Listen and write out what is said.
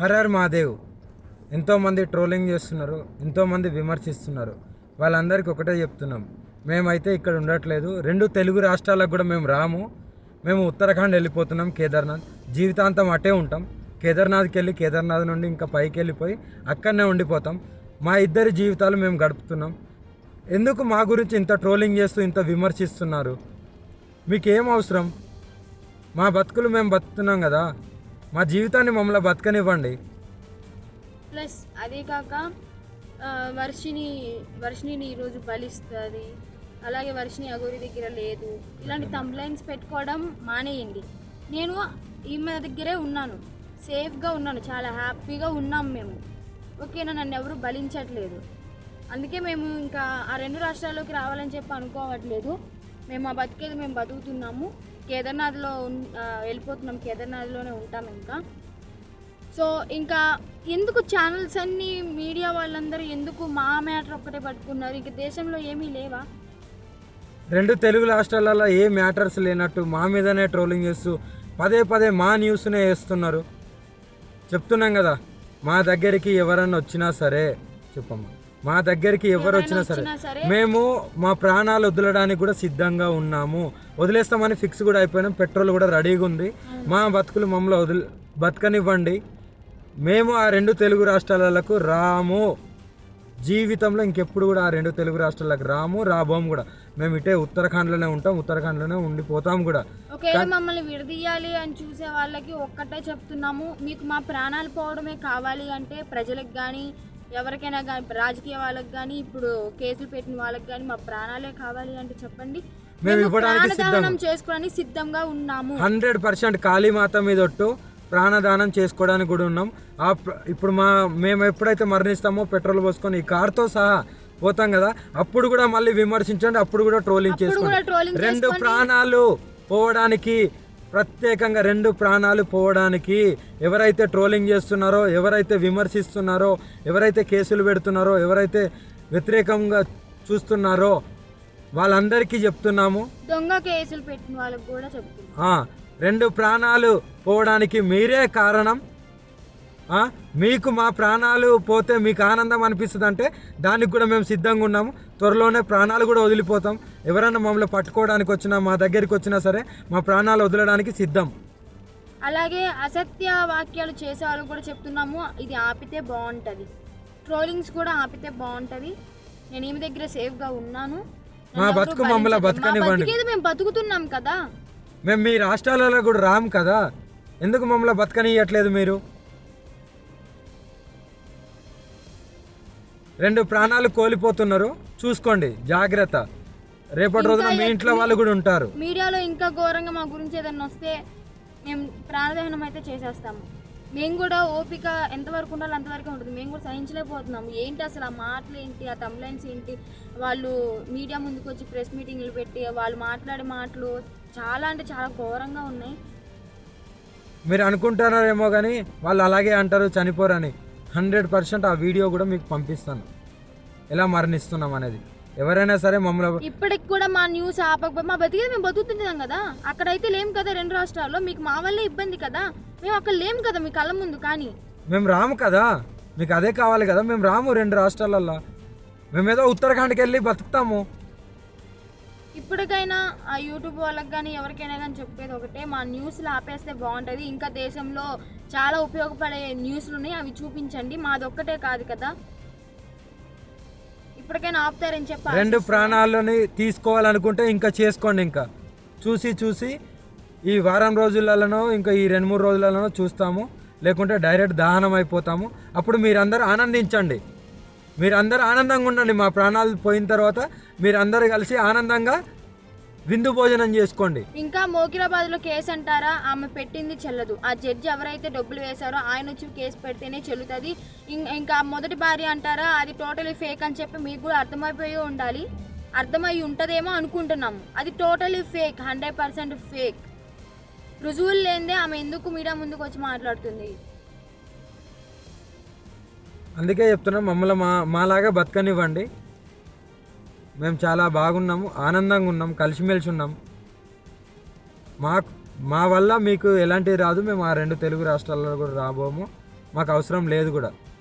Her her Mahadev. ఎంతోమంది trolling చేస్తున్నారు, ఎంతోమంది విమర్శిస్తున్నారు. వాళ్ళందరికీ ఒకటే చెప్తున్నాం, మేమైతే ఇక్కడ ఉండట్లేదు. 2 తెలుగు రాష్ట్రాలకు కూడా మేము రాము. మేము ఉత్తరాఖండ్ వెళ్ళిపోతున్నాం, కేదార్నాథ్. జీవితాంతం అటే ఉంటాం. కేదార్నాథ్కి వెళ్ళి కేదార్నాథ్ నుండి ఇంకా పైకి వెళ్ళిపోయి అక్కడనే ఉండిపోతాం. మా ఇద్దరి జీవితాలు మేము గడుపుతున్నాం. ఎందుకు మా గురించి ఇంత ట్రోలింగ్ చేస్తూ ఇంత విమర్శిస్తున్నారు? మీకేం అవసరం? మా బతుకులు మేము బతుకుతున్నాం కదా, మా జీవితాన్ని మమ్మల్ని బతకనివ్వండి. ప్లస్ అదే కాక వర్షిని ఈరోజు బలిస్తుంది, అలాగే వర్షిని అగోరి దగ్గర లేదు, ఇలాంటి కంప్లైంట్స్ పెట్టుకోవడం మానేయండి. నేను ఈమె దగ్గరే ఉన్నాను, సేఫ్గా ఉన్నాను, చాలా హ్యాపీగా ఉన్నాం మేము. ఓకేనా, నన్ను ఎవరు బలించట్లేదు. అందుకే మేము ఇంకా ఆ 2 రాష్ట్రాల్లోకి రావాలని చెప్పి అనుకోవట్లేదు. మేము ఆ బతికేది మేము బతుకుతున్నాము. కేదార్నాథ్లో వెళ్ళిపోతున్నాం, కేదార్నాథ్లోనే ఉంటాం ఇంకా. సో ఇంకా ఎందుకు ఛానల్స్ అన్నీ, మీడియా వాళ్ళందరూ ఎందుకు మా మ్యాటర్ ఒక్కటే పట్టుకున్నారు? ఇంక దేశంలో ఏమీ లేవా? 2 తెలుగు రాష్ట్రాలలో ఏ మ్యాటర్స్ లేనట్టు మా మీదనే ట్రోలింగ్ చేస్తూ పదే మా న్యూస్నే వేస్తున్నారు. చెప్తున్నాం కదా, మా దగ్గరికి ఎవరన్నా వచ్చినా సరే, చెప్పమ్మా, మా దగ్గరికి ఎవరు వచ్చినా సరే మేము మా ప్రాణాలు వదలడానికి కూడా సిద్ధంగా ఉన్నాము. వదిలేస్తామని ఫిక్స్ కూడా అయిపోయినాం. పెట్రోల్ కూడా రెడీగా ఉంది. మా బతుకులు మమ్మల్ని బతకనివ్వండి. మేము ఆ 2 తెలుగు రాష్ట్రాలకు రాము. జీవితంలో ఇంకెప్పుడు కూడా ఆ 2 తెలుగు రాష్ట్రాలకు రాబోము కూడా. మేము ఇటే ఉత్తరాఖండ్లోనే ఉంటాం, ఉత్తరాఖండ్లోనే ఉండిపోతాం కూడా. ఒకవేళ మమ్మల్ని విడదీయాలి అని చూసే వాళ్ళకి ఒక్కటే చెప్తున్నాము, మీకు మా ప్రాణాలు పోవడమే కావాలి అంటే ప్రజలకు కానీ ఎవరికైనా కానీ, రాజకీయ వాళ్ళకి కానీ, ఇప్పుడు కేసులు పెట్టిన వాళ్ళకి కానీ మా ప్రాణాలే కావాలి అంటే చెప్పండి, మేము ఇవ్వడానికి చేసుకోవడానికి సిద్ధంగా ఉన్నాము. 100% కాళీమాత మీద ఒట్టు ప్రాణదానం చేసుకోవడానికి కూడా ఉన్నాం. ఇప్పుడు మేము ఎప్పుడైతే మరణిస్తామో పెట్రోల్ పోసుకొని ఈ కార్తో సహా పోతాం కదా, అప్పుడు కూడా మళ్ళీ విమర్శించండి, అప్పుడు కూడా ట్రోలింగ్ చేసుకోండి. 2 ప్రాణాలు పోవడానికి, ప్రత్యేకంగా 2 ప్రాణాలు పోవడానికి ఎవరైతే ట్రోలింగ్ చేస్తున్నారో, ఎవరైతే విమర్శిస్తున్నారో, ఎవరైతే కేసులు పెడుతున్నారో, ఎవరైతే వ్యతిరేకంగా చూస్తున్నారో వాళ్ళందరికీ చెప్తున్నాము. దొంగ కేసులు పెట్టిన వాళ్ళకి కూడా చెప్తున్నాము, 2 ప్రాణాలు పోవడానికి మీరే కారణం. మీకు మా ప్రాణాలు పోతే మీకు ఆనందం అనిపిస్తుంది అంటే దానికి కూడా మేము సిద్ధంగా ఉన్నాము. త్వరలోనే ప్రాణాలు కూడా వదిలిపోతాం. ఎవరైనా మమ్మల్ని పట్టుకోవడానికి వచ్చినా, మా దగ్గరికి వచ్చినా సరే మా ప్రాణాలు వదలడానికి సిద్ధం. అలాగే అసత్య వాక్యాలు చేసే వాళ్ళు కూడా చెప్తున్నాము, ఇది ఆపితే బాగుంటుంది. ట్రోలింగ్స్ కూడా ఆపితే బాగుంటుంది. నేను ఈమె దగ్గర సేఫ్గా ఉన్నాను. మా బతుకు మమ్మల్ని బతకనివ్వండి. మేము బతుకుతున్నాం కదా, మేము మీ రాష్ట్రాలలో కూడా రాము కదా, ఎందుకు మమ్మల్ని బతకనియట్లేదు మీరు? 2 ప్రాణాలు కోల్పోతున్నారు, చూసుకోండి, జాగ్రత్త. రేపటి రోజున మీ ఇంట్లో వాళ్ళు కూడా ఉంటారు. మీడియాలో ఇంకా ఘోరంగా మా గురించి ఏదైనా వస్తే మేము ప్రాణదహనం అయితే చేసేస్తాము. మేము కూడా ఓపిక ఎంతవరకు ఉండాలో అంతవరకు ఉంటుంది. మేము కూడా సహించలేకపోతున్నాము. ఏంటి అసలు ఆ మాటలు ఏంటి, ఆ కంప్లైంట్స్ ఏంటి, వాళ్ళు మీడియా ముందుకు వచ్చి ప్రెస్ మీటింగ్లు పెట్టి వాళ్ళు మాట్లాడే మాటలు చాలా అంటే చాలా ఘోరంగా ఉన్నాయి. మీరు అనుకుంటున్నారేమో కానీ వాళ్ళు అలాగే అంటారు, చనిపోరని. 100% ఆ వీడియో కూడా మీకు పంపిస్తాను, ఎలా మరణిస్తున్నాం అనేది. ఎవరైనా సరే మమ్మల్ని ఇప్పటికి కూడా మా న్యూస్ ఆపకపోతే మా బతికేది మేము బతుకుతున్నాం కదా. అక్కడైతే లేం కదా 2 రాష్ట్రాల్లో, మీకు మా వల్లే ఇబ్బంది కదా. మేము అక్కడ లేం కదా మీ కళ్ళ ముందు, కానీ మేము రాము కదా, మీకు అదే కావాలి కదా. మేము రాము 2 రాష్ట్రాలల్లో, మేమేదో ఉత్తరాఖండ్కి వెళ్ళి బతుకుతాము. ఇప్పటికైనా ఆ యూట్యూబ్ వాళ్ళకి కానీ ఎవరికైనా కానీ చెప్పేది ఒకటే, మా న్యూస్లు ఆపేస్తే బాగుంటుంది. ఇంకా దేశంలో చాలా ఉపయోగపడే న్యూస్లు ఉన్నాయి, అవి చూపించండి. మాదొక్కటే కాదు కదా, ఇప్పటికైనా ఆపుతారని చెప్పి. 2 ప్రాణాలని తీసుకోవాలనుకుంటే ఇంకా చేసుకోండి. ఇంకా చూసి ఈ వారం రోజులలోనో ఇంకా ఈ 2-3 రోజులలోనో చూస్తాము, లేకుంటే డైరెక్ట్ దహనం అయిపోతాము. అప్పుడు మీరందరూ ఆనందించండి, మీరందరూ ఆనందంగా ఉండండి. మా ప్రాణాలు పోయిన తర్వాత మీరందరూ కలిసి ఆనందంగా విందు భోజనం చేసుకోండి. ఇంకా మోకిరాబాద్లో కేసు అంటారా, ఆమె పెట్టింది చెల్లదు. ఆ జడ్జి ఎవరైతే డబ్బులు వేశారో ఆయన వచ్చి కేసు పెడితేనే చెల్లుతుంది. ఇంకా మొదటి భార్య అంటారా, అది టోటలీ ఫేక్ అని చెప్పి మీకు కూడా అర్థమైపోయి ఉండాలి. అర్థమై ఉంటుందేమో అనుకుంటున్నాము. అది టోటలీ ఫేక్, 100% ఫేక్. రుజువులు లేనిదే ఆమె ఎందుకు మీడియా ముందుకు వచ్చి మాట్లాడుతుంది? అందుకే చెప్తున్నాం, మమ్మల్ని మాలాగా బతకనివ్వండి. మేము చాలా బాగున్నాము, ఆనందంగా ఉన్నాం, కలిసిమెలిసి ఉన్నాం. మా వల్ల మీకు ఎలాంటివి రాదు. మేము ఆ 2 తెలుగు రాష్ట్రాల్లో కూడా రాబోము. మాకు అవసరం లేదు కూడా.